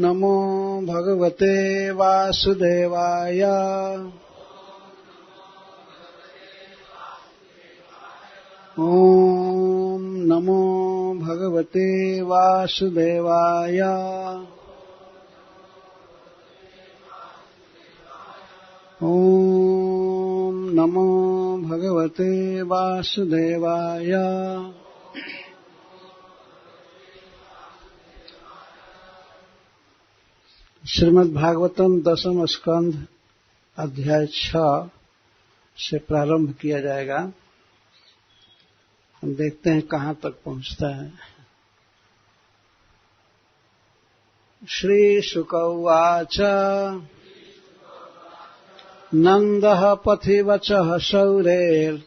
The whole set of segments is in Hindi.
नमो भगवते वासुदेवाय। ॐ नमो भगवते वासुदेवाय। ॐ नमो भगवते वासुदेवाय। श्रीमद् भागवतम दशम स्कंध अध्याय 6 से प्रारंभ किया जाएगा। हम देखते हैं कहाँ तक पहुँचता है। श्री शुक उवाच नन्दः पथिवचः शौरेर्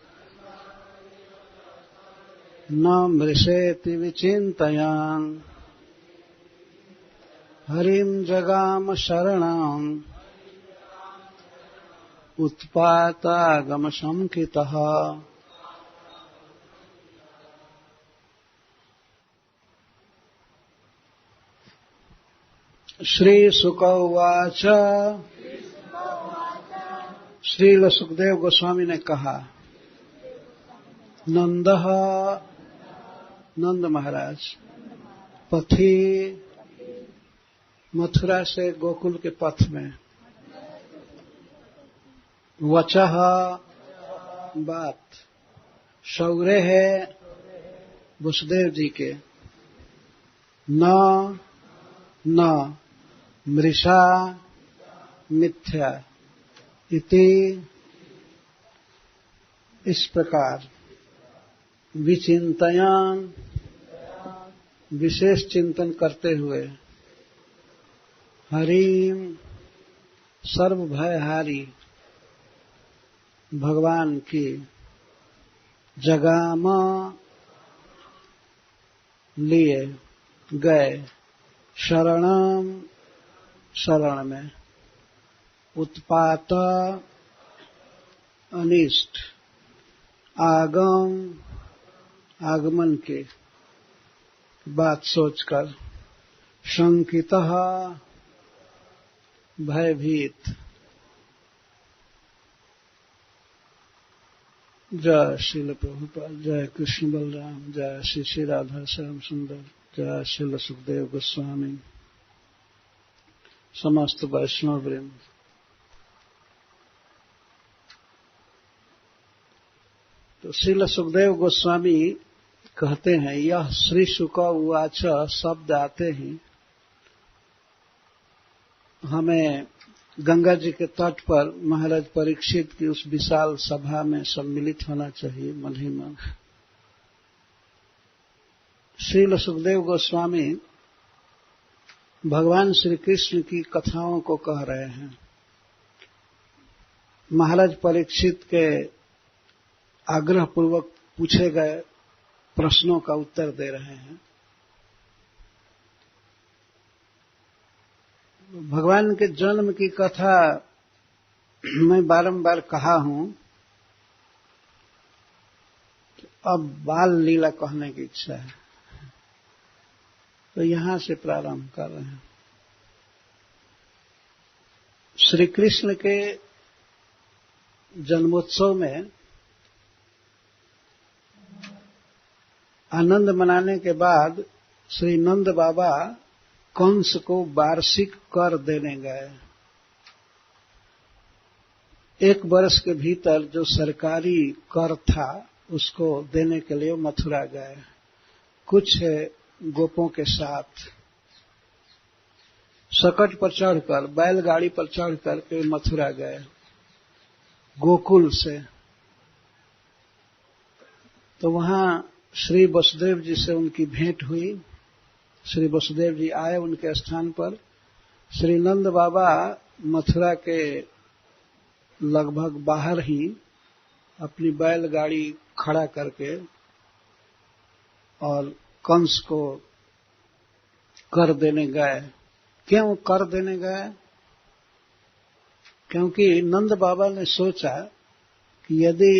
न मृषेति विचिन्तयान् हरिं जगाम शरणम् उत्पातागमशंकितः। श्री शुक उवाच। श्रील सुखदेव गोस्वामी ने कहा, नंदः नंद महाराज पथि मथुरा से गोकुल के पथ में, वचः बात, शौर्य है वसुदेव जी के, न मृषा मिथ्या इति इस प्रकार विचिंतयान विशेष चिंतन करते हुए हरिम सर्वभयहारी भगवान की जगाम लिए गए शरणम शरण में उत्पात अनिष्ट आगमन के बात सोचकर शंकितः भयभीत। जय श्रील प्रभुपाद, जय कृष्ण बलराम, जय श्री श्री राधा श्याम सुंदर, जय श्रील सुखदेव गोस्वामी, समस्त वैष्णव वृंद। तो श्रील सुखदेव गोस्वामी कहते हैं, यह श्री शुक उवाच शब्द आते ही हमें गंगा जी के तट पर महाराज परीक्षित की उस विशाल सभा में सम्मिलित होना चाहिए मन ही मन। श्रील सुखदेव गोस्वामी भगवान श्री कृष्ण की कथाओं को कह रहे हैं, महाराज परीक्षित के आग्रह पूर्वक पूछे गए प्रश्नों का उत्तर दे रहे हैं। भगवान के जन्म की कथा मैं बारंबार कहा हूं, अब बाल लीला कहने की इच्छा है, तो यहां से प्रारंभ कर रहे हैं। श्री कृष्ण के जन्मोत्सव में आनंद मनाने के बाद श्री नंद बाबा कंस को वार्षिक कर देने गए। 1 वर्ष के भीतर जो सरकारी कर था उसको देने के लिए मथुरा गए, कुछ गोपों के साथ सकट पर चढ़कर, बैलगाड़ी पर चढ़कर के मथुरा गए गोकुल से। तो वहां श्री वसुदेव जी से उनकी भेंट हुई। श्री वसुदेव जी आए उनके स्थान पर। श्री नंद बाबा मथुरा के लगभग बाहर ही अपनी बैलगाड़ी खड़ा करके और कंस को कर देने गए। क्यों कर देने गए? क्योंकि नंद बाबा ने सोचा कि यदि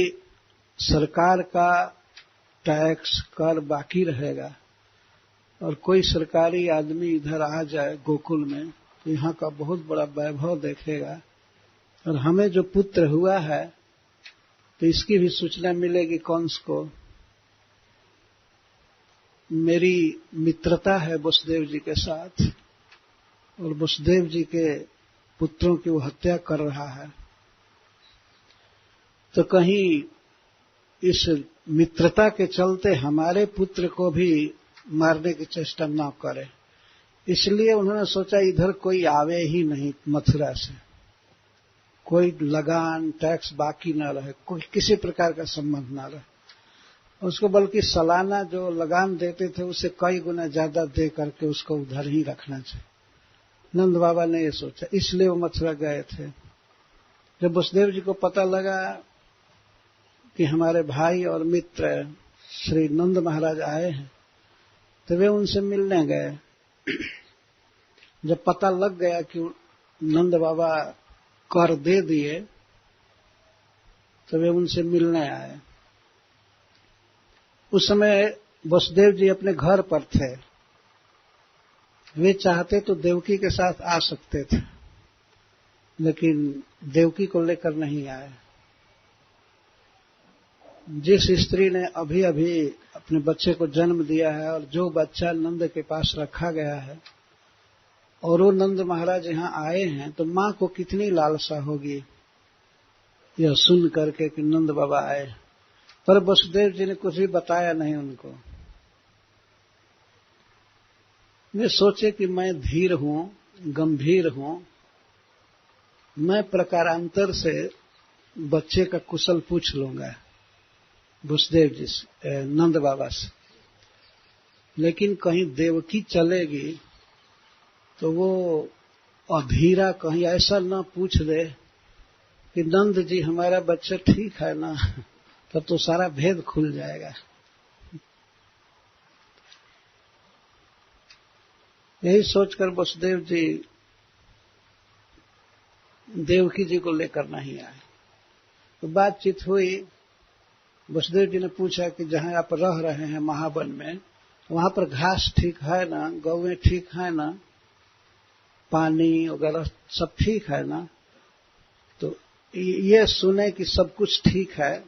सरकार का टैक्स कर बाकी रहेगा और कोई सरकारी आदमी इधर आ जाए गोकुल में तो यहाँ का बहुत बड़ा वैभव देखेगा, और हमें जो पुत्र हुआ है तो इसकी भी सूचना मिलेगी कंस को। मेरी मित्रता है वसुदेव जी के साथ, और वसुदेव जी के पुत्रों की वो हत्या कर रहा है, तो कहीं इस मित्रता के चलते हमारे पुत्र को भी मारने की चेष्टा न करे। इसलिए उन्होंने सोचा इधर कोई आवे ही नहीं, मथुरा से कोई लगान टैक्स बाकी न रहे, कोई किसी प्रकार का संबंध न रहे। उसको बल्कि सालाना जो लगान देते थे उससे कई गुना ज्यादा दे करके उसको उधर ही रखना चाहिए। नंद बाबा ने ये सोचा, इसलिए वो मथुरा गए थे। जब वसुदेव जी को पता लगा कि हमारे भाई और मित्र श्री नंद महाराज आए हैं, तो वे उनसे मिलने गए। जब पता लग गया कि नंद बाबा कर दे दिए, तो वे उनसे मिलने आए। उस समय वसुदेव जी अपने घर पर थे। वे चाहते तो देवकी के साथ आ सकते थे, लेकिन देवकी को लेकर नहीं आए। जिस स्त्री ने अभी अभी अपने बच्चे को जन्म दिया है और जो बच्चा नंद के पास रखा गया है, और वो नंद महाराज यहाँ आए हैं, तो माँ को कितनी लालसा होगी यह सुन करके कि नंद बाबा आए। पर वसुदेव जी ने कुछ भी बताया नहीं उनको। वे सोचे कि मैं धीर हूं, गंभीर हूं, मैं प्रकारांतर से बच्चे का कुशल पूछ लूंगा वसुदेव जी से, नंद बाबा से। लेकिन कहीं देवकी चलेगी तो वो अधीरा कहीं ऐसा न पूछ दे कि नंद जी हमारा बच्चा ठीक है ना, तब तो सारा भेद खुल जाएगा। यही सोचकर वसुदेव जी देवकी जी को लेकर नहीं आए। तो बातचीत हुई। वसुदेव जी ने पूछा कि जहां आप रह रहे हैं महावन में, वहां पर घास ठीक है ना, गौएं ठीक है ना, पानी वगैरह सब ठीक है ना? तो ये सुने कि सब कुछ ठीक है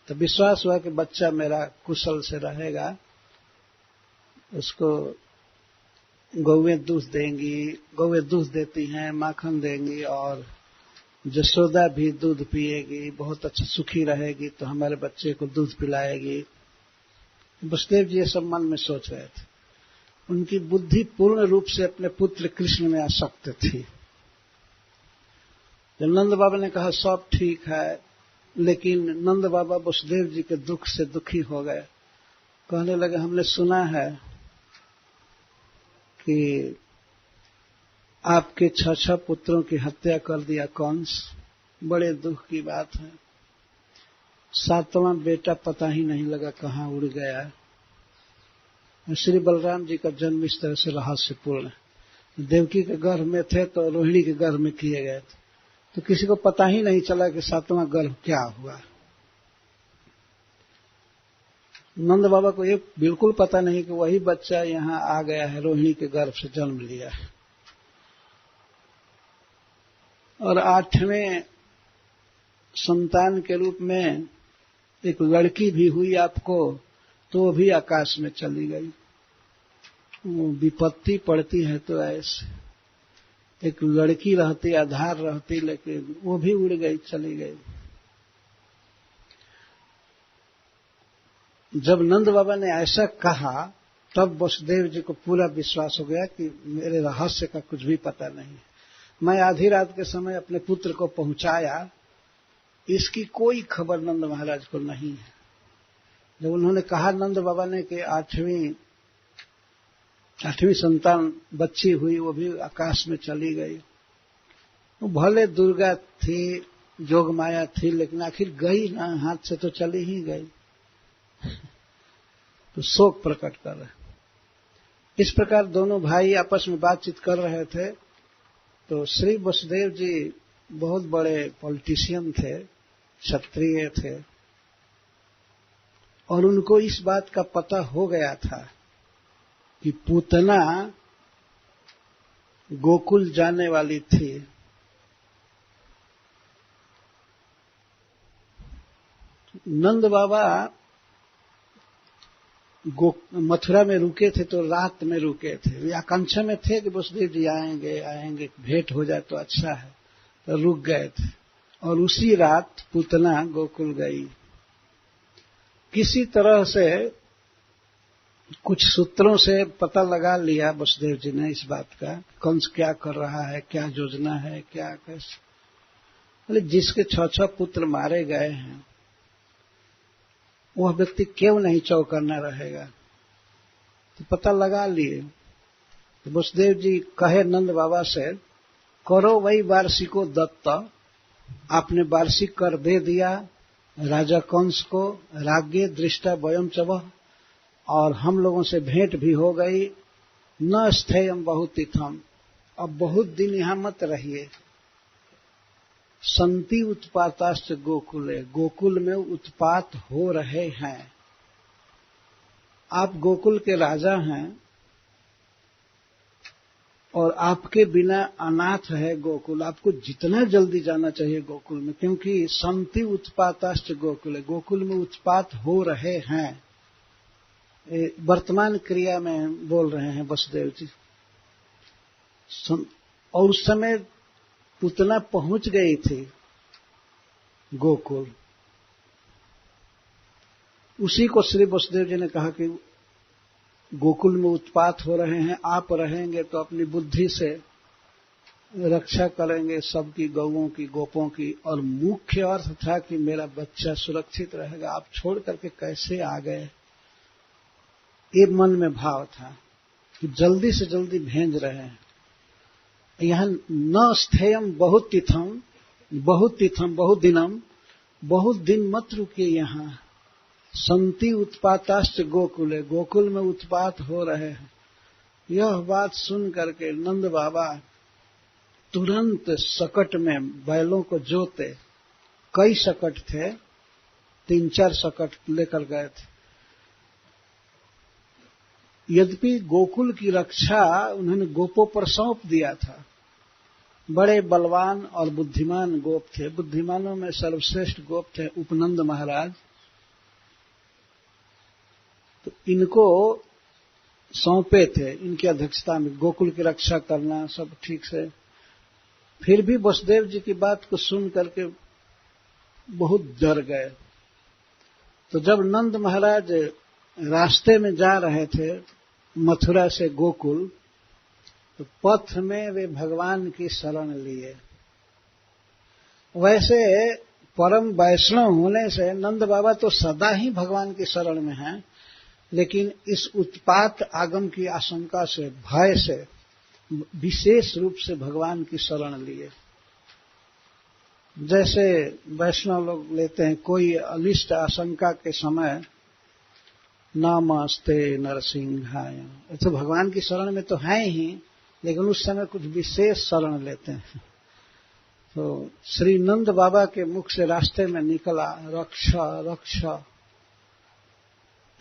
तो विश्वास हुआ कि बच्चा मेरा कुशल से रहेगा। उसको गौएं दूध देंगी, गौएं दूध देती हैं, माखन देंगी, और जसोदा भी दूध पिएगी, बहुत अच्छा सुखी रहेगी, तो हमारे बच्चे को दूध पिलाएगी। वसुदेव जी ये सब मन में सोच रहे थे। उनकी बुद्धि पूर्ण रूप से अपने पुत्र कृष्ण में आसक्त थी। जब नंद बाबा ने कहा सब ठीक है, लेकिन नंद बाबा वसुदेव जी के दुख से दुखी हो गए। कहने लगे हमने सुना है कि आपके 6 पुत्रों की हत्या कर दिया कंस, बड़े दुख की बात है। 7वां बेटा पता ही नहीं लगा कहां उड़ गया। श्री बलराम जी का जन्म इस तरह से रहस्यपूर्ण है। देवकी के गर्भ में थे तो रोहिणी के गर्भ में किए गए थे, तो किसी को पता ही नहीं चला कि 7वां गर्भ क्या हुआ। नंद बाबा को ये बिल्कुल पता नहीं कि वही बच्चा यहाँ आ गया है, रोहिणी के गर्भ से जन्म लिया है। और 8वें संतान के रूप में एक लड़की भी हुई आपको, तो भी आकाश में चली गई। वो विपत्ति पड़ती है तो ऐसे एक लड़की रहती, आधार रहती, लेकिन वो भी उड़ गई, चली गई। जब नंद बाबा ने ऐसा कहा तब वसुदेव जी को पूरा विश्वास हो गया कि मेरे रहस्य का कुछ भी पता नहीं। मैं आधी रात के समय अपने पुत्र को पहुंचाया, इसकी कोई खबर नंद महाराज को नहीं है। जब उन्होंने कहा नंद बाबा ने कि 8वीं संतान बच्ची हुई, वो भी आकाश में चली गई। वो भले दुर्गा थी, जोग माया थी, लेकिन आखिर गई ना, हाथ से तो चली ही गई। तो शोक प्रकट कर रहे। इस प्रकार दोनों भाई आपस में बातचीत कर रहे थे। तो श्री वसुदेव जी बहुत बड़े पॉलिटिशियन थे, क्षत्रिय थे, और उनको इस बात का पता हो गया था कि पूतना गोकुल जाने वाली थी। नंद बाबा मथुरा में रुके थे तो रात में रुके थे। वे आकांक्षा में थे कि वसुदेव जी आएंगे, भेंट हो जाए तो अच्छा है, तो रुक गए थे। और उसी रात पूतना गोकुल गई। किसी तरह से कुछ सूत्रों से पता लगा लिया वसुदेव जी ने इस बात का, कंस क्या कर रहा है, क्या योजना है, क्या कैसे। बोले जिसके 6 पुत्र मारे गए हैं वह व्यक्ति क्यों नहीं चौकन्ना रहेगा। तो पता लगा लिए। तो वसुदेव जी कहे नंद बाबा से, करो वही वार्षिको दत्त। आपने वार्षिक कर दे दिया राजा कंस को, राज्ञे दृष्टा वयम चवह, और हम लोगों से भेंट भी हो गई। न स्थेयम बहुतिथम, अब बहुत दिन यहां मत रहिए। संति उत्पाताश्च गोकुले, गोकुल में उत्पात हो रहे हैं। आप गोकुल के राजा हैं और आपके बिना अनाथ है गोकुल। आपको जितना जल्दी जाना चाहिए गोकुल में, क्योंकि संति उत्पाताश्च गोकुले, गोकुल में उत्पात हो रहे हैं। वर्तमान क्रिया में बोल रहे हैं वसुदेव जी। और उस समय पूतना पहुंच गई थी गोकुल। उसी को श्री वसुदेव जी ने कहा कि गोकुल में उत्पात हो रहे हैं, आप रहेंगे तो अपनी बुद्धि से रक्षा करेंगे सबकी, गौओं की, गोपों की, और मुख्य अर्थ था कि मेरा बच्चा सुरक्षित रहेगा। आप छोड़ करके कैसे आ गए, ये मन में भाव था कि जल्दी से जल्दी भेज रहे हैं। यहां न स्थेयम बहुत तिथम, बहुत दिनम, बहुत दिन मत रुकिए यहां। संति उत्पाताश्च गोकुले, गोकुल में उत्पात हो रहे हैं। यह बात सुन करके नंद बाबा तुरंत सकट में बैलों को जोते। कई सकट थे, 3-4 सकट लेकर गए थे। यद्यपि गोकुल की रक्षा उन्होंने गोपों पर सौंप दिया था। बड़े बलवान और बुद्धिमान गोप थे। बुद्धिमानों में सर्वश्रेष्ठ गोप थे उपनंद महाराज। तो इनको सौंपे थे, इनकी अध्यक्षता में गोकुल की रक्षा करना सब ठीक से। फिर भी वसुदेव जी की बात को सुन करके बहुत डर गए। तो जब नंद महाराज रास्ते में जा रहे थे मथुरा से गोकुल, तो पथ में वे भगवान की शरण लिए। वैसे परम वैष्णव होने से नंद बाबा तो सदा ही भगवान की शरण में हैं, लेकिन इस उत्पात आगम की आशंका से, भय से विशेष रूप से भगवान की शरण लिए। जैसे वैष्णव लोग लेते हैं, कोई अनिष्ट आशंका के समय नमस्ते नरसिंहाय, तो भगवान की शरण में तो हैं ही, लेकिन उस समय कुछ विशेष शरण लेते हैं। तो श्री नंद बाबा के मुख से रास्ते में निकला, रक्षा रक्षा,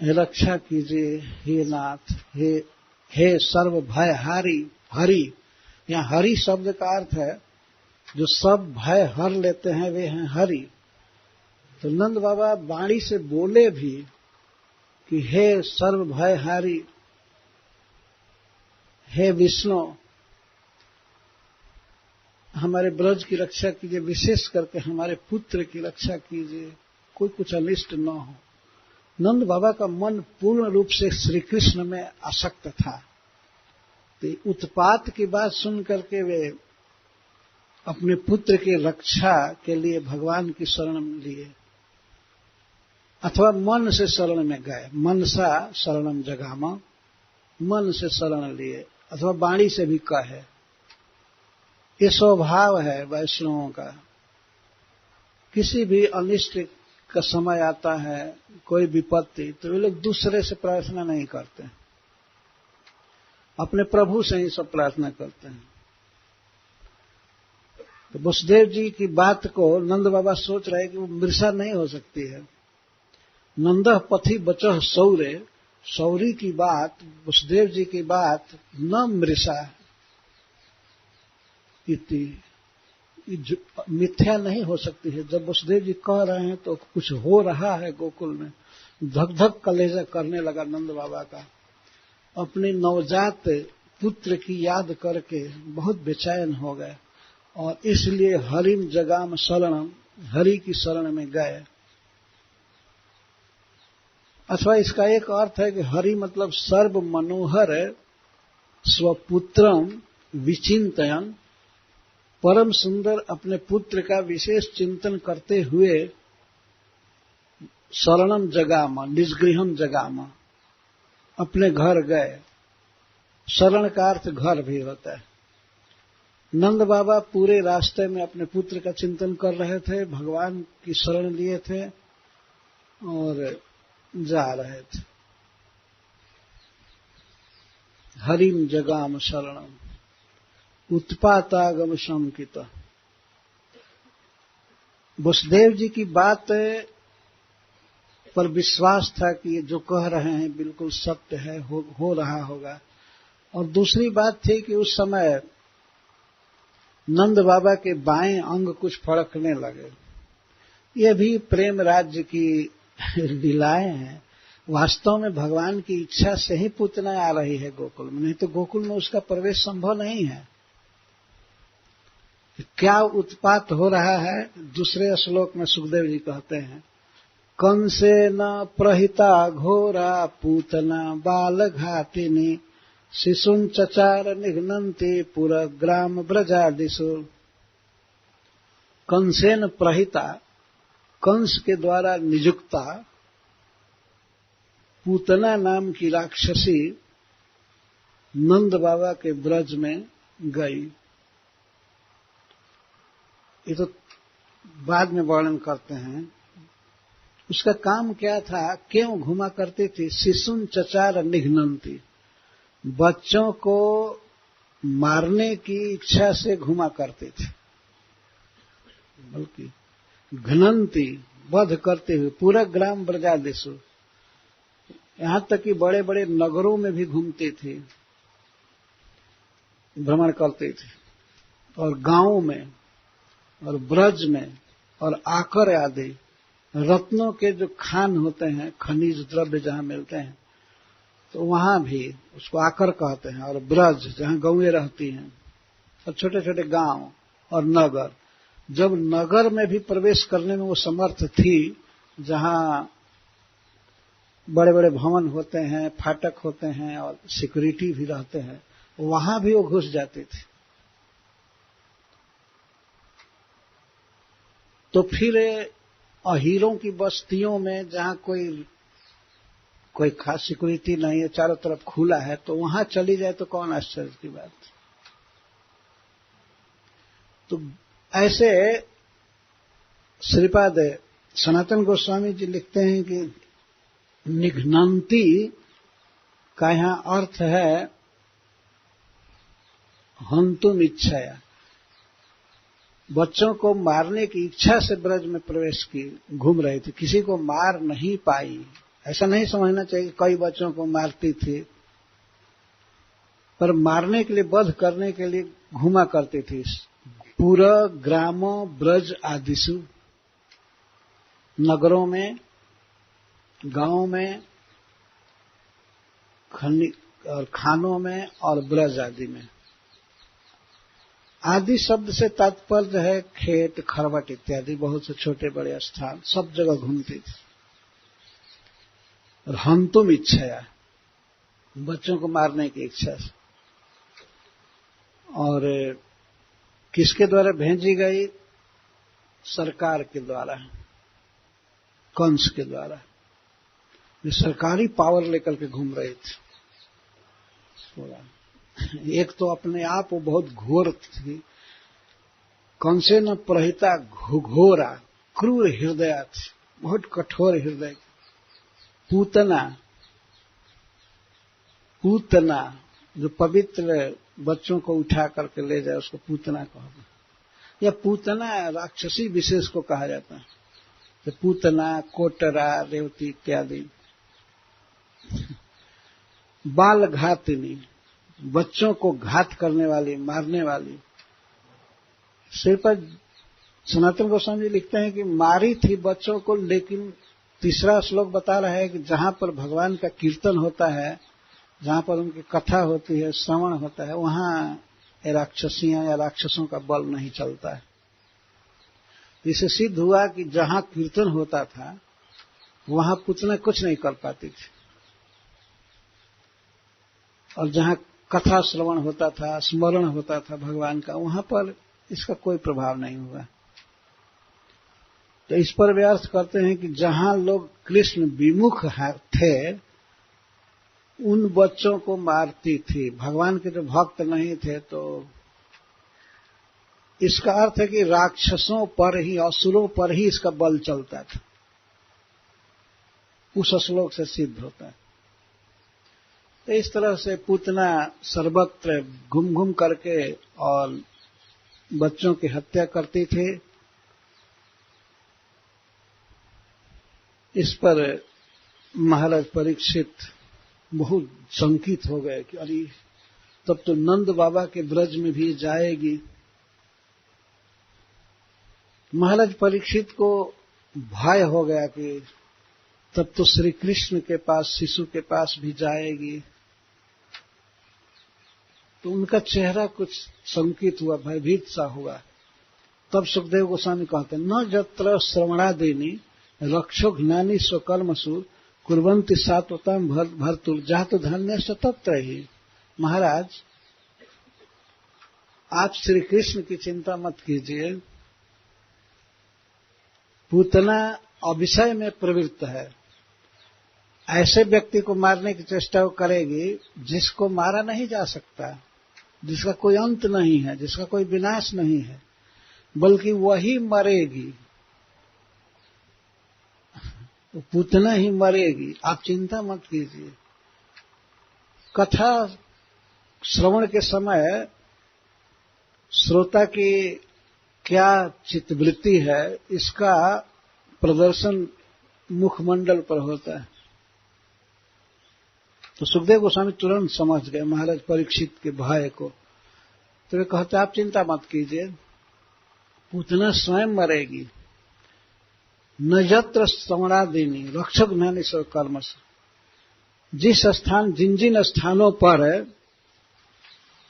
रक्षा कीजिए हे नाथ, हे सर्व भयहारी हरि। यहाँ हरि शब्द का अर्थ है जो सब भय हर लेते हैं, वे हैं हरि। तो नंद बाबा वाणी से बोले भी कि हे सर्व भयहारी, हे विष्णु, हमारे ब्रज की रक्षा कीजिए, विशेष करके हमारे पुत्र की रक्षा कीजिए, कोई कुछ अनिष्ट न हो। नंद बाबा का मन पूर्ण रूप से श्री कृष्ण में आसक्त था। तो उत्पात की बात सुन करके वे अपने पुत्र की रक्षा के लिए भगवान की शरण लिए, अथवा मन से शरण में गए। मनसा शरणम जगाम, मन से शरण लिए, अथवा वाणी से भी कहे। ये स्वभाव है वैष्णवों का। किसी भी अनिष्ट का समय आता है, कोई विपत्ति, तो वे लोग दूसरे से प्रार्थना नहीं करते, अपने प्रभु से ही सब प्रार्थना करते हैं। तो वसुदेव जी की बात को नंद बाबा सोच रहे कि वो मृषा नहीं हो सकती है। नंदः पथि बचः सौरे सौरी की बात, वसुदेव जी की बात न मृषा इति मिथ्या नहीं हो सकती है। जब वसुदेव जी कह रहे हैं तो कुछ हो रहा है गोकुल में। धक धक कलेजा करने लगा नंद बाबा का। अपने नवजात पुत्र की याद करके बहुत बेचैन हो गए और इसलिए हरिम जगाम शरणम, हरि की शरण में गए। अथवा इसका एक अर्थ है कि हरि मतलब सर्व मनोहर स्वपुत्रम विचिंतयन, परम सुंदर अपने पुत्र का विशेष चिंतन करते हुए शरणम जगामा, निजगृहम जगामा, अपने घर गए। शरण का अर्थ घर भी होता है। नंद बाबा पूरे रास्ते में अपने पुत्र का चिंतन कर रहे थे, भगवान की शरण लिए थे और जा रहे थे। हरिम जगाम शरणम उत्पातागम शंकित। वसुदेव जी की बात पर विश्वास था कि ये जो कह रहे हैं बिल्कुल सत्य है, हो रहा होगा। और दूसरी बात थी कि उस समय नंद बाबा के बाएं अंग कुछ फड़कने लगे। ये भी प्रेम राज्य की लीलाएं हैं। वास्तव में भगवान की इच्छा से ही पूतना आ रही है गोकुल में, नहीं तो गोकुल में उसका प्रवेश संभव नहीं है। क्या उत्पात हो रहा है, दूसरे श्लोक में सुखदेव जी कहते हैं, कंसे न प्रहिता घोरा पूतना बाल घातिनी शिशुन चचार निघ्नन्ति पुरा ग्राम ब्रजादिषु। कंसेन प्रहिता, कंस के द्वारा नियुक्ता पूतना नाम की राक्षसी नंद बाबा के ब्रज में गई। ये तो बाद में वर्णन करते हैं। उसका काम क्या था, क्यों घुमा करती थी? शिशुन चचार निघ्नन्ति, बच्चों को मारने की इच्छा से घुमा करते थे, बल्कि घ्नन्ति वध करते हुए पूरा ग्राम ब्रजादिषु, यहां तक कि बड़े बड़े नगरों में भी घूमते थे, भ्रमण करते थे, और गांवों में और ब्रज में और आकर आदि रत्नों के जो खान होते हैं, खनिज द्रव्य जहां मिलते हैं, तो वहां भी उसको आकर कहते हैं। और ब्रज जहां गौएं रहती हैं, और छोटे छोटे गांव और नगर। जब नगर में भी प्रवेश करने में वो समर्थ थी, जहां बड़े बड़े भवन होते हैं, फाटक होते हैं और सिक्योरिटी भी रहते हैं, वहां भी वो घुस जाती थी। तो फिर अहीरों की बस्तियों में जहां कोई खास सिक्योरिटी नहीं है, चारों तरफ खुला है, तो वहां चली जाए तो कौन आश्चर्य की बात। तो ऐसे श्रीपाद सनातन गोस्वामी जी लिखते हैं कि निघ्नन्ति का यहां अर्थ है हंतुम इच्छया, बच्चों को मारने की इच्छा से ब्रज में प्रवेश की, घूम रही थी, किसी को मार नहीं पाई। ऐसा नहीं समझना चाहिए कि कई बच्चों को मारती थी, पर मारने के लिए, वध करने के लिए घूमा करती थी। पूरा ग्रामों ब्रज आदिषु, नगरों में, गांवों में, और खानों में और ब्रज आदि में। आदि शब्द से तात्पर्य है खेत, खरवट इत्यादि, बहुत से छोटे बड़े स्थान, सब जगह घूमती थी। और हंतुम इच्छया, बच्चों को मारने की इच्छा से। और किसके द्वारा भेजी गई? सरकार के द्वारा, कंस के द्वारा। ये सरकारी पावर लेकर के घूम रहे थे। एक तो अपने आप वो बहुत घोर थी, कंसे न प्रहिता घोरा, क्रूर हृदय थी, बहुत कठोर हृदय। पूतना जो पवित्र बच्चों को उठा करके ले जाए उसको पूतना कहते। या पूतना राक्षसी विशेष को कहा जाता है, तो पूतना, कोटरा, रेवती इत्यादि। बाल घातिनी, बच्चों को घात करने वाली, मारने वाली। श्रीपद सनातन गोस्वामी जी लिखते हैं कि मारी थी बच्चों को, लेकिन तीसरा श्लोक बता रहा है कि जहां पर भगवान का कीर्तन होता है, जहां पर उनकी कथा होती है, श्रवण होता है, वहां राक्षसियां या राक्षसों का बल नहीं चलता है। इससे सिद्ध हुआ कि जहां कीर्तन होता था वहां पुतना कुछ नहीं कर पाती थी, और जहां कथा श्रवण होता था, स्मरण होता था भगवान का, वहां पर इसका कोई प्रभाव नहीं हुआ। तो इस पर वे अर्थ करते हैं कि जहां लोग कृष्ण विमुख थे उन बच्चों को मारती थी, भगवान के जो भक्त नहीं थे। तो इसका अर्थ है कि राक्षसों पर ही, असुरों पर ही इसका बल चलता था। उस श्लोक से सिद्ध होता है। तो इस तरह से पूतना सर्वत्र घूम घूम करके और बच्चों की हत्या करती थी। इस पर महाराज परीक्षित बहुत शंकित हो गए कि अरे तब तो नंद बाबा के ब्रज में भी जाएगी। महाराज परीक्षित को भय हो गया कि तब तो श्री कृष्ण के पास, शिशु के पास भी जाएगी। तो उनका चेहरा कुछ शंकित हुआ, भयभीत सा हुआ। तब सुखदेव गोस्वामी कहते हैं, न जत्र श्रवणादेनी रक्षो ज्ञानी स्वकर्मसु कुर्वन्ति सात्वताम भर्तुर जात धन्य तत्र ही। महाराज, आप श्री कृष्ण की चिंता मत कीजिए, पूतना अविषय में प्रवृत्त है। ऐसे व्यक्ति को मारने की चेष्टा करेगी जिसको मारा नहीं जा सकता, जिसका कोई अंत नहीं है, जिसका कोई विनाश नहीं है, बल्कि वही मरेगी, पूतना ही मरेगी। आप चिंता मत कीजिए। कथा श्रवण के समय श्रोता की क्या चित्तवृत्ति है, इसका प्रदर्शन मुखमंडल पर होता है। तो सुखदेव गोस्वामी तुरंत समझ गए महाराज परीक्षित के भय को। तो वे कहते, आप चिंता मत कीजिए, पूतना स्वयं मरेगी। न यत्र श्रवणादिनी रक्षक ज्ञानी स्व कर्मस। जिस स्थान, जिन जिन स्थानों पर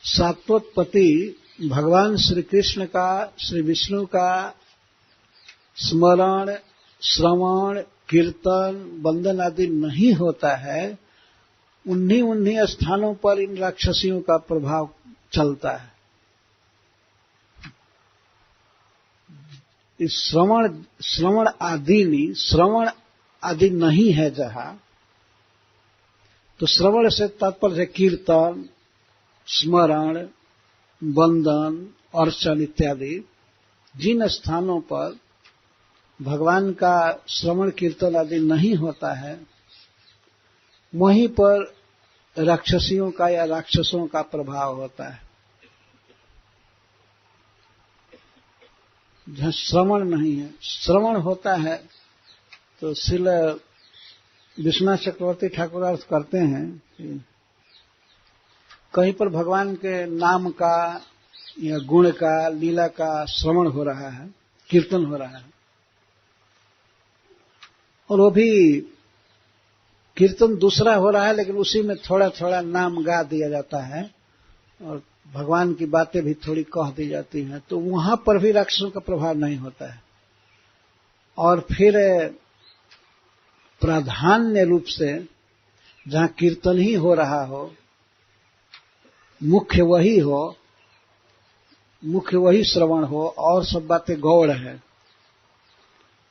सात्वतपति भगवान श्री कृष्ण का, श्री विष्णु का स्मरण, श्रवण, कीर्तन, वंदन आदि नहीं होता है, उन्हीं स्थानों पर इन राक्षसियों का प्रभाव चलता है। इस श्रवण आदि नहीं है जहां, तो श्रवण से तात्पर्य है कीर्तन, स्मरण, वंदन, अर्चन इत्यादि। जिन स्थानों पर भगवान का श्रवण, कीर्तन आदि नहीं होता है, वहीं पर राक्षसियों का या राक्षसों का प्रभाव होता है। जहां श्रवण नहीं है, श्रवण होता है, तो श्रील विश्वनाथ चक्रवर्ती ठाकुर अर्थ करते हैं कि कहीं पर भगवान के नाम का या गुण का, लीला का श्रवण हो रहा है, कीर्तन हो रहा है, और वो भी कीर्तन दूसरा हो रहा है, लेकिन उसी में थोड़ा थोड़ा नाम गा दिया जाता है और भगवान की बातें भी थोड़ी कह दी जाती हैं, तो वहां पर भी राक्षसों का प्रभाव नहीं होता है। और फिर प्राधान्य रूप से जहां कीर्तन ही हो रहा हो, मुख्य वही श्रवण हो और सब बातें गौड़ है,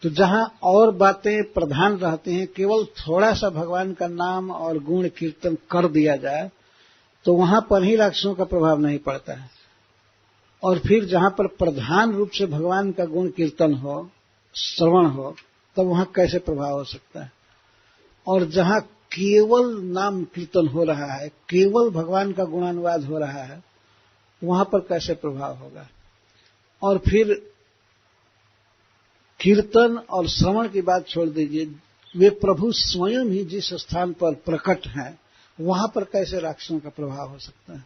तो जहां और बातें प्रधान रहती हैं, केवल थोड़ा सा भगवान का नाम और गुण कीर्तन कर दिया जाए, तो वहां पर ही राक्षसों का प्रभाव नहीं पड़ता है। और फिर जहां पर प्रधान रूप से भगवान का गुण कीर्तन हो, श्रवण हो, तब वहां कैसे प्रभाव हो सकता है। और जहां केवल नाम कीर्तन हो रहा है, केवल भगवान का गुणानुवाद हो रहा है, वहां पर कैसे प्रभाव होगा। और फिर कीर्तन और श्रवण की बात छोड़ दीजिए, वे प्रभु स्वयं ही जिस स्थान पर प्रकट हैं, वहां पर कैसे राक्षसों का प्रभाव हो सकता है?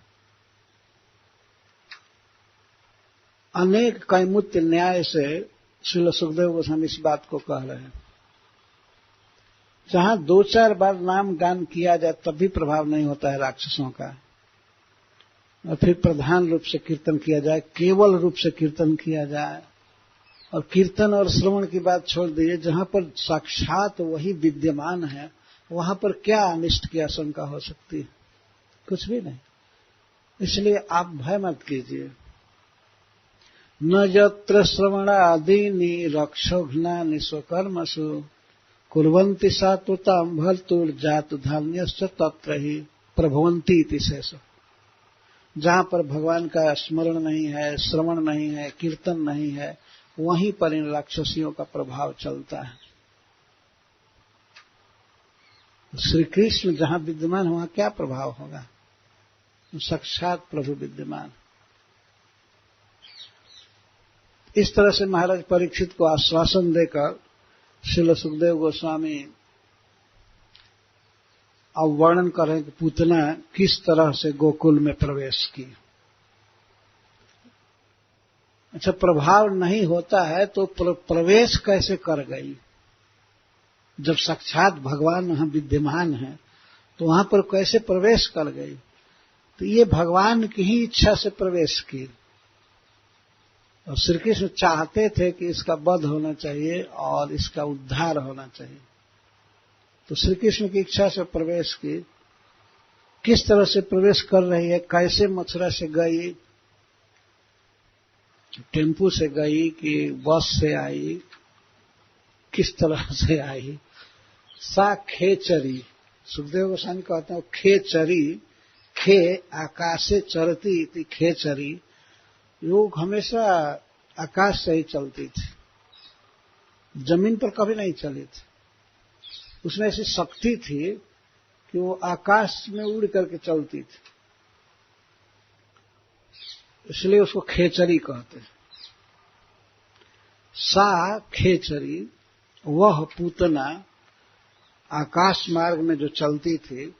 अनेक कैमुत्य न्याय से श्रील सुखदेव गोस्वामी इस बात को कह रहे हैं। जहां 2-4 बार नाम गान किया जाए तब भी प्रभाव नहीं होता है राक्षसों का, और फिर प्रधान रूप से कीर्तन किया जाए, केवल रूप से कीर्तन किया जाए, और कीर्तन और श्रवण की बात छोड़ दीजिए, जहां पर साक्षात वही विद्यमान है वहां पर क्या अनिष्ट की आशंका हो सकती है? कुछ भी नहीं। इसलिए आप भय मत कीजिए। न यत्र श्रवणादीनि रक्षोघ्नानि स्वकर्मसु कुर्वन्ति सात्वतां भर्तुर्जातु धान्यश्च तत्र ही प्रभवन्ति इति शेष। जहां पर भगवान का स्मरण नहीं है, श्रवण नहीं है, कीर्तन नहीं है, वहीं पर इन राक्षसियों का प्रभाव चलता है। श्री कृष्ण जहां विद्यमान वहां क्या प्रभाव होगा? साक्षात प्रभु विद्यमान। इस तरह से महाराज परीक्षित को आश्वासन देकर श्रील सुखदेव गोस्वामी अब वर्णन कर रहे हैं कि पूतना किस तरह से गोकुल में प्रवेश की। अच्छा, प्रभाव नहीं होता है तो प्रवेश कैसे कर गई? जब साक्षात भगवान वहां विद्यमान है तो वहां पर कैसे प्रवेश कर गई? तो ये भगवान की ही इच्छा से प्रवेश की, और श्री कृष्ण चाहते थे कि इसका वध होना चाहिए और इसका उद्धार होना चाहिए। तो श्री कृष्ण की इच्छा से प्रवेश की। किस तरह से प्रवेश कर रही है? कैसे मथुरा से गई? टेम्पू से गई कि बस से आई? किस तरह से आई? सा खेचरी, सुखदेव गोस्वामी कहते हैं खेचरी, खे आकाशे चरती इति खेचरी। लोग हमेशा आकाश से ही चलती थी, जमीन पर कभी नहीं चली थी। उसमें ऐसी शक्ति थी कि वो आकाश में उड़ करके चलती थी, इसलिए उसको खेचरी कहते हैं। सा खेचरी, वह पूतना आकाश मार्ग में जो चलती थी,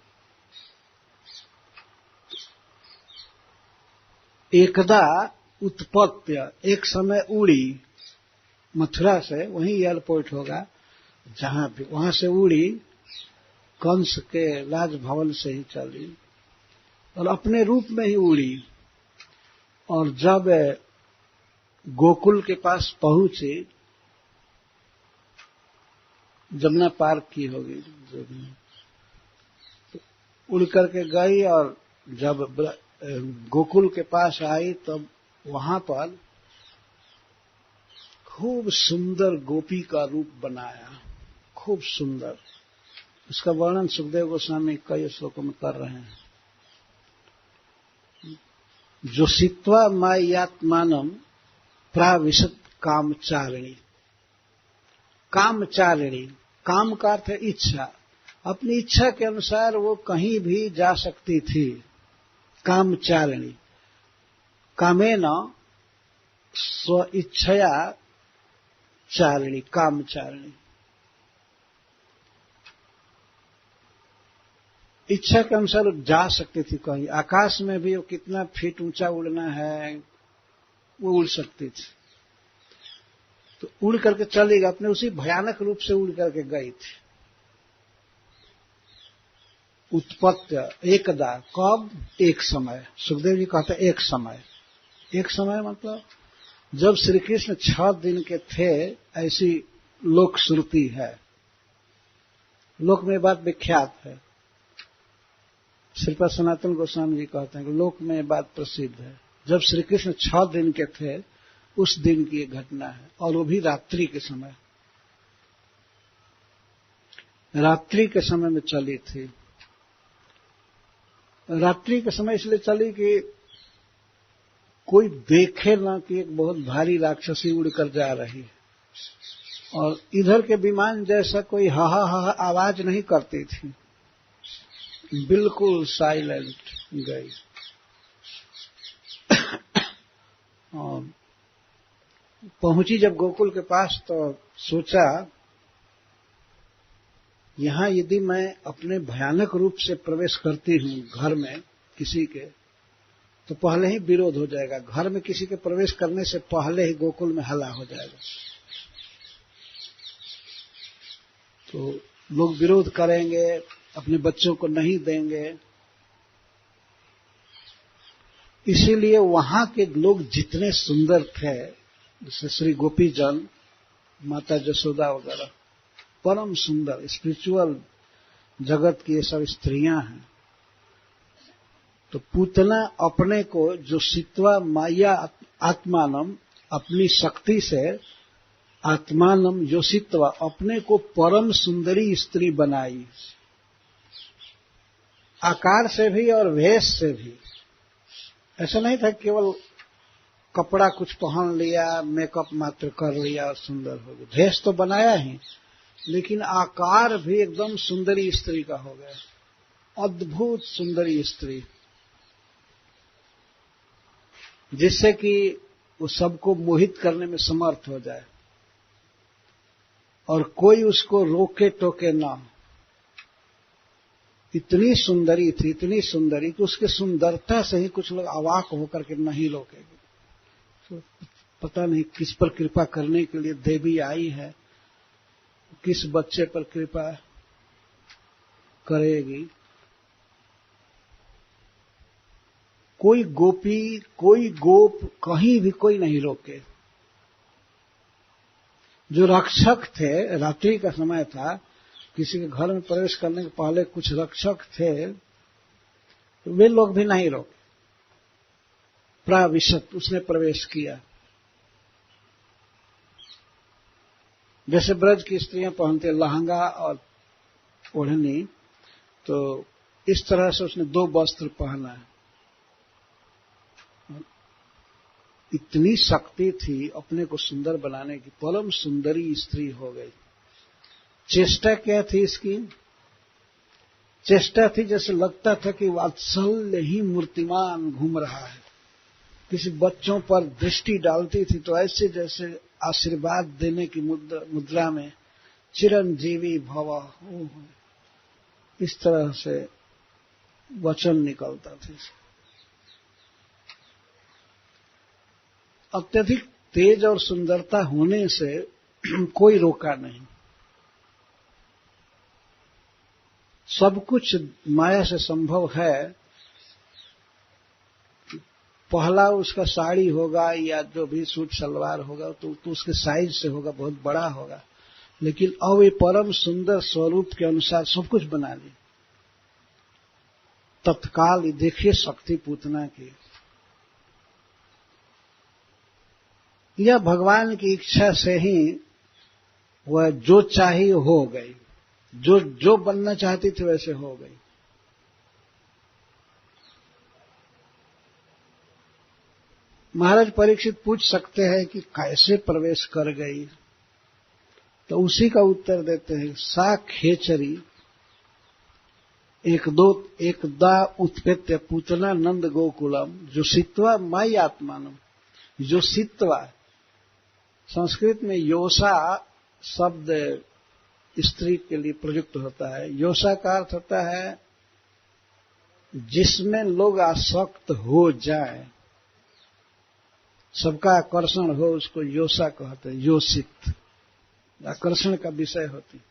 एकदा उत्पत्य, एक समय उड़ी मथुरा से, वहीं एयरपोर्ट होगा जहां भी, वहां से उड़ी, कंस के राजभवन से ही चली और अपने रूप में ही उड़ी। और जब गोकुल के पास पहुंची, जमुना पार की होगी, तो उड़ करके गई, और जब गोकुल के पास आई तब वहां पर खूब सुंदर गोपी का रूप बनाया, खूब सुंदर। उसका वर्णन सुखदेव गोस्वामी कई श्लोकों में कर रहे हैं। जोषित्वा मायात्मानम प्राविशत कामचारिणी। कामचारिणी, काम का अर्थ है इच्छा। अपनी इच्छा के अनुसार वो कहीं भी जा सकती थी। कामचारिणी, कामेन स्व इच्छया चारिणी, कामचारिणी। इच्छा के अनुसार जा सकती थी कहीं। आकाश में भी वो कितना फीट ऊंचा उड़ना है वो उड़ सकती थी। तो उड़ करके चली गई, अपने उसी भयानक रूप से उड़ करके गई थी। उत्पत्ति एकदा, कब? एक समय। सुखदेव जी कहते एक समय। एक समय मतलब जब श्री कृष्ण 6 दिन के थे, ऐसी लोक श्रुति है, लोक में बात विख्यात है। श्रीपाद सनातन गोस्वामी जी कहते हैं कि लोक में बात प्रसिद्ध है। जब श्री कृष्ण 6 दिन के थे उस दिन की एक घटना है, और वो भी रात्रि के समय। रात्रि के समय में चली थी। रात्रि के समय इसलिए चली कि कोई देखे ना कि एक बहुत भारी राक्षसी उड़कर जा रही है, और इधर के विमान जैसा कोई हा हा हा आवाज नहीं करती थी, बिल्कुल साइलेंट गई। और पहुंची जब गोकुल के पास तो सोचा यहां यदि मैं अपने भयानक रूप से प्रवेश करती हूं घर में किसी के, तो पहले ही विरोध हो जाएगा। घर में किसी के प्रवेश करने से पहले ही गोकुल में हल्ला हो जाएगा। तो लोग विरोध करेंगे, अपने बच्चों को नहीं देंगे। इसीलिए वहां के लोग जितने सुंदर थे, जैसे श्री गोपी जन, माता जसोदा वगैरह, परम सुंदर, स्पिरिचुअल जगत की ये सब स्त्रियां हैं। तो पूतना अपने को जो सित्वा माया आत्मानम, अपनी शक्ति से आत्मानम योषित्वा, अपने को परम सुंदरी स्त्री बनाई, आकार से भी और वेश से भी। ऐसा नहीं था केवल कपड़ा कुछ पहन लिया, मेकअप मात्र कर लिया और सुंदर हो गई। भेष तो बनाया ही, लेकिन आकार भी एकदम सुंदरी स्त्री का हो गया, अद्भुत सुंदरी स्त्री, जिससे कि वो सबको मोहित करने में समर्थ हो जाए और कोई उसको रोके टोके ना। इतनी सुंदरी थी, इतनी सुंदरी कि उसके सुंदरता से ही कुछ लोग अवाक होकर के नहीं रोकेंगे। तो पता नहीं किस पर कृपा करने के लिए देवी आई है, किस बच्चे पर कृपा करेगी। कोई गोपी, कोई गोप, कहीं भी कोई नहीं रोके। जो रक्षक थे, रात्रि का समय था, किसी के घर में प्रवेश करने के पहले कुछ रक्षक थे, तो वे लोग भी नहीं रोके। प्राविशत, उसने प्रवेश किया। जैसे ब्रज की स्त्रियां पहनते लहंगा और ओढ़नी, तो इस तरह से उसने 2 वस्त्र पहना है। इतनी शक्ति थी अपने को सुंदर बनाने की, परम सुंदरी स्त्री हो गई। चेष्टा क्या थी इसकी? चेष्टा थी जैसे लगता था कि वात्सल्य ही मूर्तिमान घूम रहा है। किसी बच्चों पर दृष्टि डालती थी तो ऐसे जैसे आशीर्वाद देने की मुद्रा में चिरंजीवी भव, इस तरह से वचन निकलता था। अत्यधिक तेज और सुंदरता होने से कोई रोका नहीं। सब कुछ माया से संभव है। पहला उसका साड़ी होगा या जो भी सूट सलवार होगा तो उसके साइज से होगा, बहुत बड़ा होगा, लेकिन अब ये परम सुंदर स्वरूप के अनुसार सब कुछ बना ली तत्काल। देखिए शक्ति पूतना की, यह भगवान की इच्छा से ही वह जो चाहिए हो गई, जो बनना चाहती थी वैसे हो गई। महाराज परीक्षित पूछ सकते हैं कि कैसे प्रवेश कर गई, तो उसी का उत्तर देते हैं, सा खेचरी एकदा उत्पेत्य पूतना नंद गोकुलम जोषित्वा माई आत्मानम। जोषित्वा संस्कृत में योषा शब्द स्त्री के लिए प्रयुक्त होता है। योषा का अर्थ होता है जिसमें लोग आसक्त हो जाए, सबका आकर्षण हो, उसको योषा कहते हैं। योषित आकर्षण का विषय होती।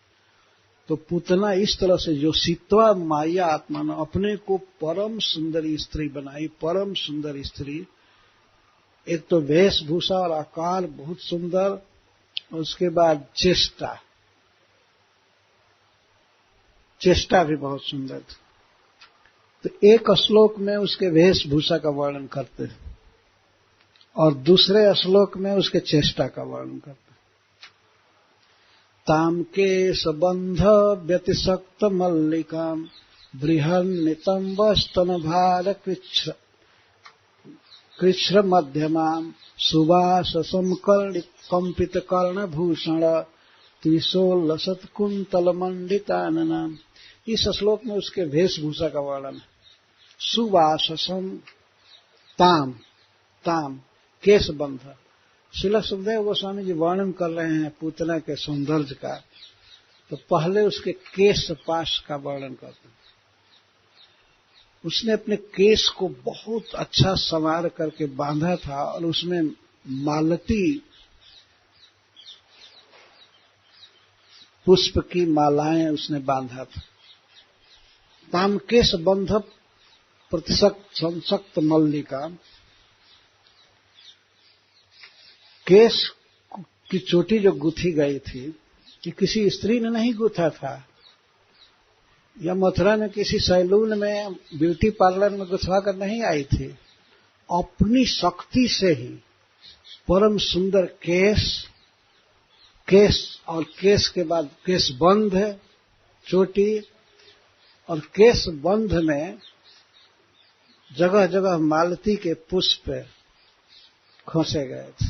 तो पूतना इस तरह से योषित्वा माया आत्मा, अपने को परम सुंदरी स्त्री बनाई। परम सुंदर स्त्री, एक तो वेशभूषा और आकार बहुत सुंदर, उसके बाद चेष्टा भी बहुत सुंदर थी। तो एक श्लोक में उसके वेशभूषा का वर्णन करते हैं और दूसरे श्लोक में उसके चेष्टा का वर्णन करते हैं। ताम के सबंध व्यतिशक्त मल्लिकाम बृहन्नितंब स्तन भार कृच्छ्र मध्यमाम सुवाससम कंपित कर्ण भूषण त्रिशोलसत कुंतल मंडिताननाम। इस श्लोक में उसके वेशभूषा का वर्णन है। सुवाससम ताम केश बंध। श्रील सुखदेव गोस्वामी जी वर्णन कर रहे हैं पूतना के सौंदर्य का। तो पहले उसके केश पाश का वर्णन करते हैं। उसने अपने केश को बहुत अच्छा संवार करके बांधा था और उसमें मालती पुष्प की मालाएं उसने बांधा था। तामकेश बंध प्रतिशक्त संसक्त मल्लिका, केश की चोटी जो गुथी गई थी कि किसी स्त्री ने नहीं गूथा था, या मथुरा में किसी सैलून में ब्यूटी पार्लर में गुथवा कर नहीं आई थी। अपनी शक्ति से ही परम सुंदर केश और केश के बाद केश बंध, चोटी, और केश बंध में जगह जगह मालती के पुष्प खोसे गए थे।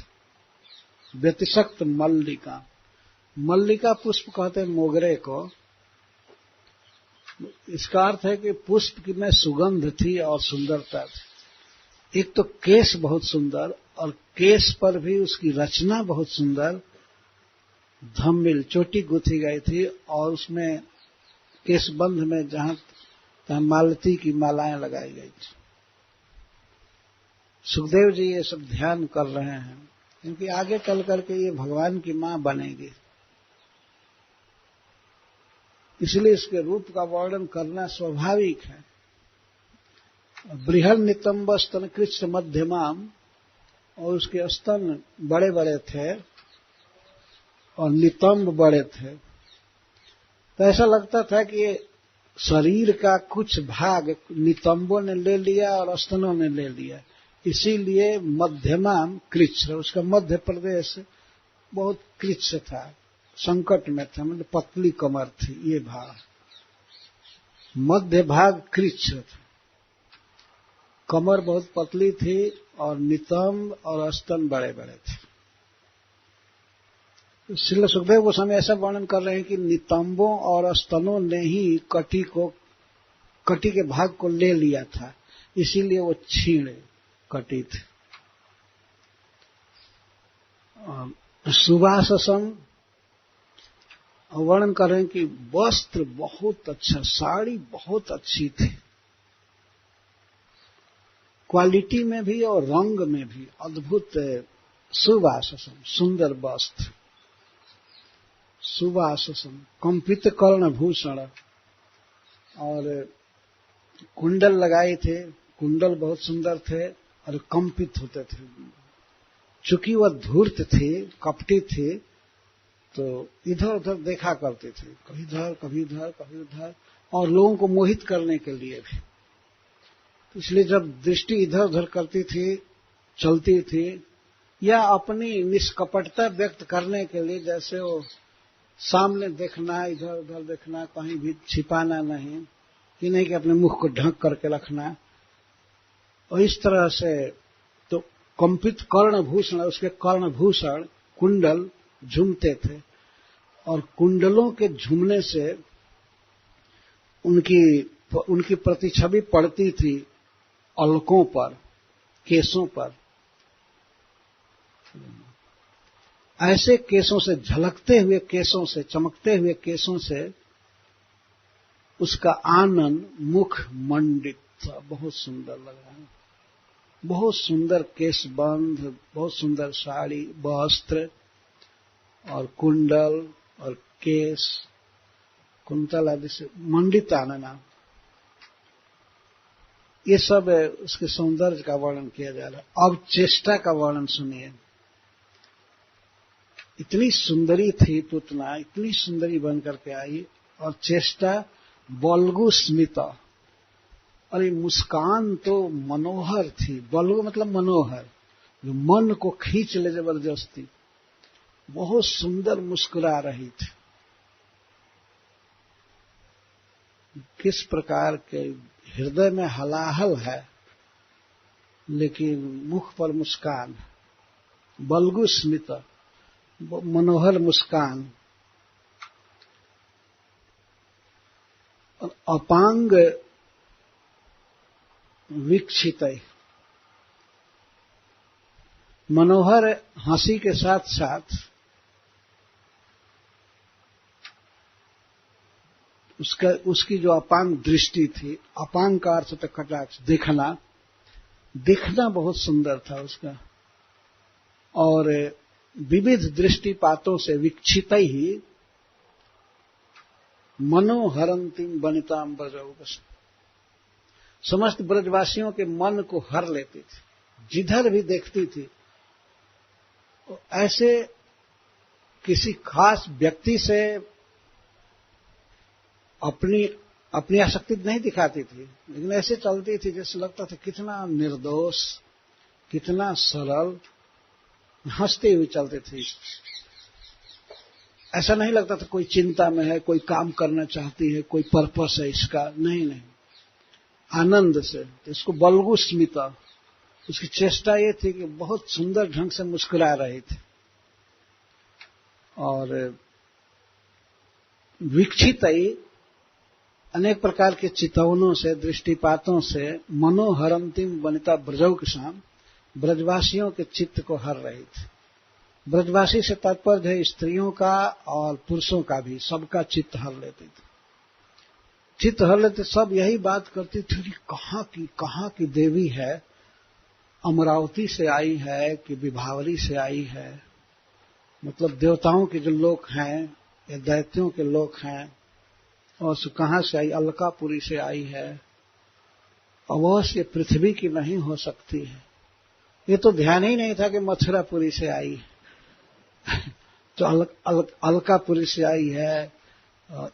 व्यतिशक्त मल्लिका, मल्लिका पुष्प कहते हैं मोगरे को। इसका अर्थ है कि पुष्प की में सुगंध थी और सुंदरता थी। एक तो केश बहुत सुंदर, और केश पर भी उसकी रचना बहुत सुंदर, धम्मिल चोटी गुथी गई थी, और उसमें केशबंध में जहां मालती की मालाएं लगाई गई थी। सुखदेव जी ये सब ध्यान कर रहे हैं, क्योंकि आगे चल करके ये भगवान की मां बनेगी, इसलिए इसके रूप का वर्णन करना स्वाभाविक है। बृहद नितंब स्तन कृष्ण मध्यमाम, और उसके स्तन बड़े बड़े थे और नितंब बड़े थे, तो ऐसा लगता था कि ये शरीर का कुछ भाग नितंबों ने ले लिया और स्तनों ने ले लिया, इसीलिए मध्यमाम कृच्छ, उसका मध्य प्रदेश बहुत कृच्छ था, संकट में था, मतलब पतली कमर थी, ये भाग मध्य भाग कृच्छ था, कमर बहुत पतली थी और नितंब और स्तन बड़े बड़े थे। श्रील सुखदेव गोस्वामी ऐसा वर्णन कर रहे हैं कि नितंबों और स्तनों ने ही कटी के भाग को ले लिया था, इसीलिए वो क्षीण कटी थी। सुवाससम वर्णन कर रहे हैं कि वस्त्र बहुत अच्छा, साड़ी बहुत अच्छी थी, क्वालिटी में भी और रंग में भी अद्भुत। सुवाससम सुंदर वस्त्र, सुवाससम कंपित कर्ण भूषण, और कुंडल लगाए थे, कुंडल बहुत सुंदर थे और कंपित होते थे। चूंकि वह धूर्त थी, कपटी थी, तो इधर उधर देखा करते थे, कभी इधर कभी इधर कभी उधर, और लोगों को मोहित करने के लिए भी। तो इसलिए जब दृष्टि इधर उधर करती थी, चलती थी, या अपनी निष्कपटता व्यक्त करने के लिए, जैसे वो सामने देखना, इधर उधर देखना, कहीं भी छिपाना नहीं, कि नहीं कि अपने मुख को ढक करके रखना, और इस तरह से तो कंपित कर्णभूषण, उसके कर्णभूषण कुंडल झूमते थे, और कुंडलों के झूमने से उनकी प्रतिछवि पड़ती थी अलकों पर, केसों पर। ऐसे केसों से, झलकते हुए केसों से, चमकते हुए केसों से उसका आनंद मुख मंडित था, बहुत सुंदर लग रहा है। बहुत सुंदर केशबंध, बहुत सुंदर साड़ी, वस्त्र और कुंडल और केश, कुंतल आदि से मंडित आनना, ये सब उसके सौंदर्य का वर्णन किया जा रहा है। अब चेष्टा का वर्णन सुनिए। इतनी सुंदरी थी पुतना, इतनी सुंदरी बन करके आई, और चेष्टा बल्गु स्मिता, और ये मुस्कान तो मनोहर थी। बल्गु मतलब मनोहर, जो मन को खींच ले जबरदस्ती, बहुत सुंदर मुस्कुरा रही थी। किस प्रकार के हृदय में हलाहल है, लेकिन मुख पर मुस्कान, बल्गु स्मित, मनोहर मुस्कान, और अपांग विक्षित, मनोहर हंसी के साथ साथ उसकी जो अपांग दृष्टि थी, अपांग का अर्थ तो कटाक्ष, देखना बहुत सुंदर था उसका, और विविध दृष्टिपातों से विक्षित ही मनोहरंतिम वनिताम ब्रजौकस, समस्त ब्रजवासियों के मन को हर लेती थी, जिधर भी देखती थी। तो ऐसे किसी खास व्यक्ति से अपनी आसक्ति नहीं दिखाती थी, लेकिन ऐसे चलती थी जैसे लगता था कितना निर्दोष, कितना सरल, हंसती हुई चलती थी। ऐसा नहीं लगता था कोई चिंता में है, कोई काम करना चाहती है, कोई पर्पस है इसका, नहीं, आनंद से। तो इसको बल्गु स्मिता, उसकी चेष्टा ये थी कि बहुत सुंदर ढंग से मुस्कुरा रही थी, और विक्षित ही अनेक प्रकार के चितवनों से, दृष्टिपातों से मनोहरंतिम वनिता ब्रजौ के साम, ब्रजवासियों के चित्त को हर रही थी। ब्रजवासी से तात्पर्य है स्त्रियों का और पुरुषों का भी, सबका चित्त हर लेती थी। चित्त हर लेते, सब यही बात करती थी कि कहाँ की देवी है, अमरावती से आई है कि विभावरी से आई है, मतलब देवताओं के जो लोग हैं या दैत्यों के लोग हैं, और कहाँ से आई, अलकापुरी से आई है, अवश्य पृथ्वी की नहीं हो सकती है। ये तो ध्यान ही नहीं था कि मथुरापुरी से आई है, तो अलकापुरी से आई है,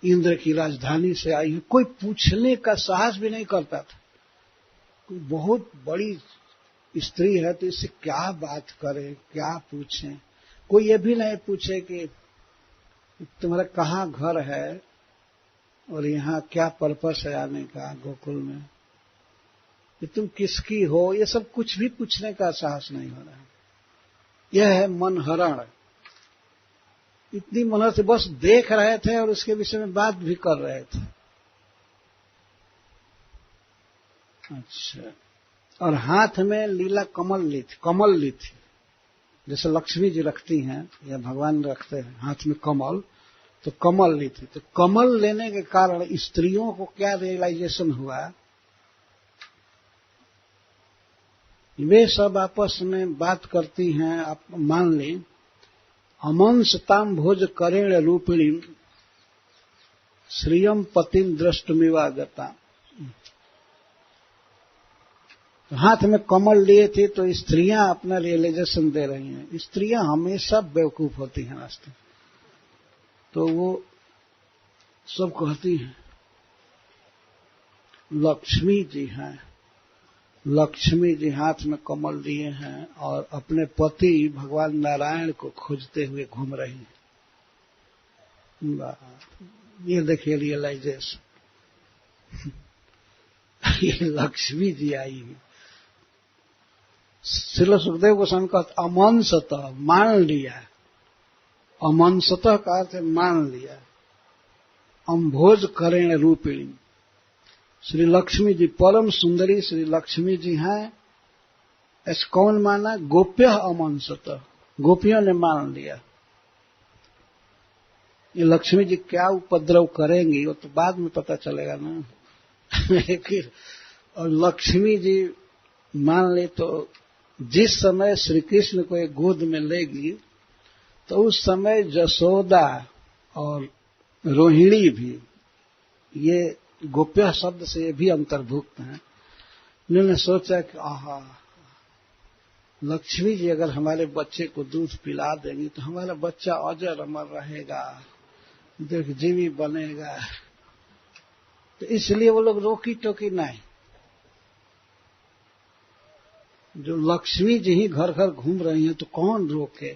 इंद्र की राजधानी से आई है। कोई पूछने का साहस भी नहीं करता था, कोई बहुत बड़ी स्त्री है तो इससे क्या बात करें, क्या पूछें। कोई ये भी नहीं पूछे कि तुम्हारा कहाँ घर है और यहाँ क्या पर्पस है आने का गोकुल में, कि तुम किसकी हो, ये सब कुछ भी पूछने का साहस नहीं हो रहा है। यह है मनहरण। इतनी मनहर से बस देख रहे थे और उसके विषय में बात भी कर रहे थे। अच्छा, और हाथ में लीला कमल ली थी, जैसे लक्ष्मी जी रखती हैं या भगवान रखते हैं हाथ में कमल, तो कमल ली थी। तो कमल लेने के कारण स्त्रियों को क्या रियलाइजेशन हुआ, वे सब आपस में बात करती हैं। आप मान लें, अमंसताम भोज करेण रूपिणी श्रियम पतिम दृष्टमिवागता, हाथ में कमल लिए थे तो स्त्रियां अपना रियलाइजेशन दे रही हैं। स्त्रियां हमेशा बेवकूफ होती हैं रास्ते, तो वो सब कहती हैं लक्ष्मी जी हैं, लक्ष्मी जी हाथ में कमल लिए हैं और अपने पति भगवान नारायण को खोजते हुए घूम रही हैं। ये देखिए रियलाइजेशन, ये लक्ष्मी जी आई है। श्रील सुखदेव गोस्वामी कहते अमंसतः, मान लिया। अमंसतः का अर्थ मान लिया। अम्भोज करेण रूपिणी, श्री लक्ष्मी जी परम सुंदरी श्री लक्ष्मी जी हैं। ऐसा कौन माना? गोप्य अमंसतः, गोपियों ने मान लिया। ये लक्ष्मी जी क्या उपद्रव करेंगी वो तो बाद में पता चलेगा ना। लेकिन और लक्ष्मी जी मान ले तो जिस समय श्री कृष्ण को एक गोद में लेगी तो उस समय जसोदा और रोहिणी भी, ये गोप्य शब्द से ये भी अंतर्भुक्त हैं। उन्होंने सोचा कि आहा, लक्ष्मी जी अगर हमारे बच्चे को दूध पिला देंगी तो हमारा बच्चा अजर अमर रहेगा, दीर्घजीवी बनेगा। तो इसलिए वो लोग रोकी टोकी नहीं। जो लक्ष्मी जी ही घर घर घूम रही हैं तो कौन रोके।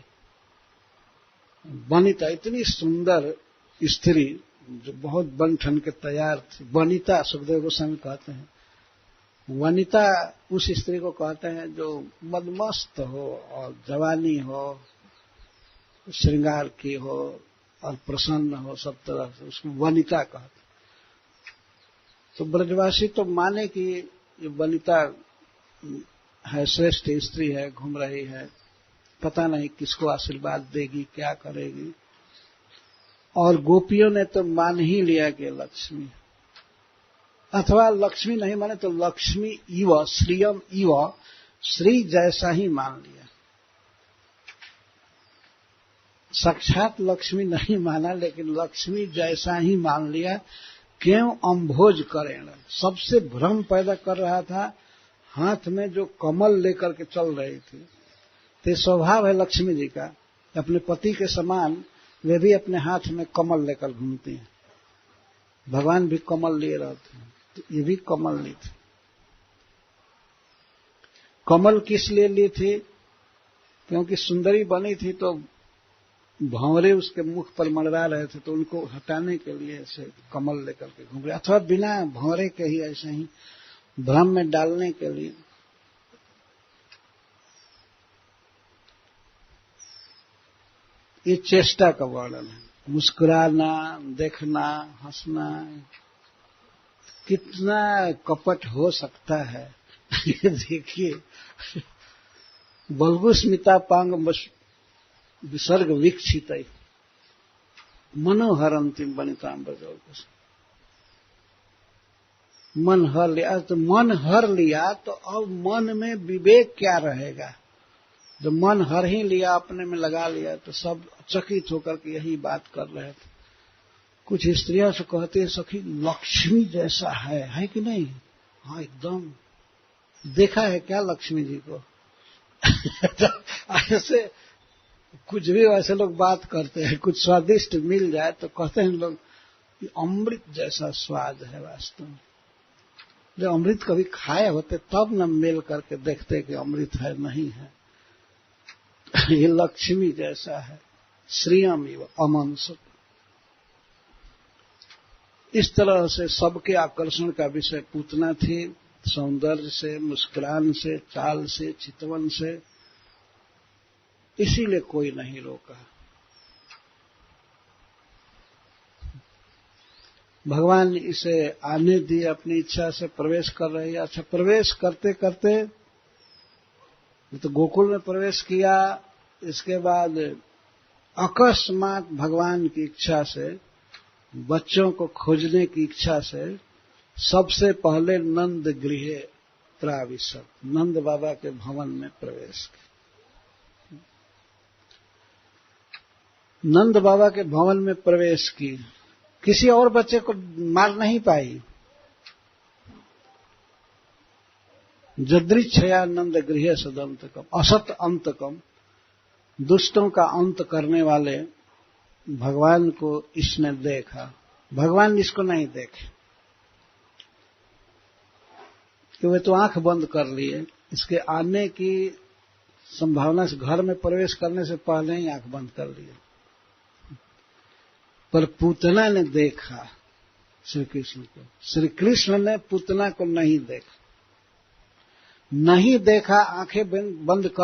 वनिता इतनी सुंदर स्त्री जो बहुत बन ठन के तैयार थी। वनिता सुखदेव गोस्वामी कहते हैं, वनिता उस स्त्री को कहते हैं जो मदमस्त हो और जवानी हो, श्रृंगार की हो और प्रसन्न हो सब तरह से, उसको वनिता कहते। तो ब्रजवासी तो माने कि ये वनिता है, श्रेष्ठ स्त्री है, घूम रही है, पता नहीं किसको आशीर्वाद देगी, क्या करेगी। और गोपियों ने तो मान ही लिया कि लक्ष्मी, अथवा लक्ष्मी नहीं माने तो लक्ष्मी इव श्रियम इव, श्री जैसा ही मान लिया। साक्षात लक्ष्मी नहीं माना, लेकिन लक्ष्मी जैसा ही मान लिया। क्यों? अम्भोज करेण, सबसे भ्रम पैदा कर रहा था। हाथ में जो कमल लेकर के चल रही थी, तो स्वभाव है लक्ष्मी जी का, अपने पति के समान वे भी अपने हाथ में कमल लेकर घूमती हैं। भगवान भी कमल लिए रहते हैं, तो ये भी कमल ली थी। कमल किस लिए ली थी? क्योंकि सुंदरी बनी थी तो भंवरे उसके मुख पर मंडरा रहे थे, तो उनको हटाने के लिए ऐसे कमल लेकर के घूम रहे, अथवा बिना भंवरे के ही ऐसे ही भ्रम में डालने के लिए। ये चेष्टा का वर्णन है। मुस्कुराना, देखना, हंसना, कितना कपट हो सकता है ये देखिए। बल्गु स्मिता पांग विसर्ग वीक्षित मनोहरंतिम वनिताम बजो, मन हर लिया। तो मन हर लिया तो अब मन में विवेक क्या रहेगा? जब मन हर ही लिया, अपने में लगा लिया, तो सब चकित होकर के यही बात कर रहे थे। कुछ स्त्रियों से कहते हैं, सखी लक्ष्मी जैसा है कि नहीं? हाँ एकदम। देखा है क्या लक्ष्मी जी को? ऐसे कुछ भी वैसे लोग बात करते हैं। कुछ स्वादिष्ट मिल जाए तो कहते हैं लोग अमृत जैसा स्वाद है। वास्तव में जब अमृत कभी खाए होते तब न मेल करके देखते कि अमृत है नहीं है। ये लक्ष्मी जैसा है, श्रियम इव अमंस। इस तरह से सबके आकर्षण का विषय पूतना थी, सौंदर्य से, मुस्कुरान से, चाल से, चितवन से। इसीलिए कोई नहीं रोका। भगवान इसे आने दिए, अपनी इच्छा से प्रवेश कर रही है। अच्छा, प्रवेश करते करते तो गोकुल में प्रवेश किया। इसके बाद अकस्मात भगवान की इच्छा से, बच्चों को खोजने की इच्छा से, सबसे पहले नंद गृहे प्राविशत, नंद बाबा के भवन में प्रवेश किया। नंद बाबा के भवन में प्रवेश की। किसी और बच्चे को मार नहीं पाई। जदृच्छया नंद गृहे सदंतकम, असत अंतकम, दुष्टों का अंत करने वाले भगवान को इसने देखा। भगवान इसको नहीं देखे कि वे तो आंख बंद कर लिए। इसके आने की संभावना से, घर में प्रवेश करने से पहले ही आंख बंद कर लिए। पर पूतना ने देखा श्री कृष्ण को। श्री कृष्ण ने पूतना को नहीं देखा, आंखें बंद कर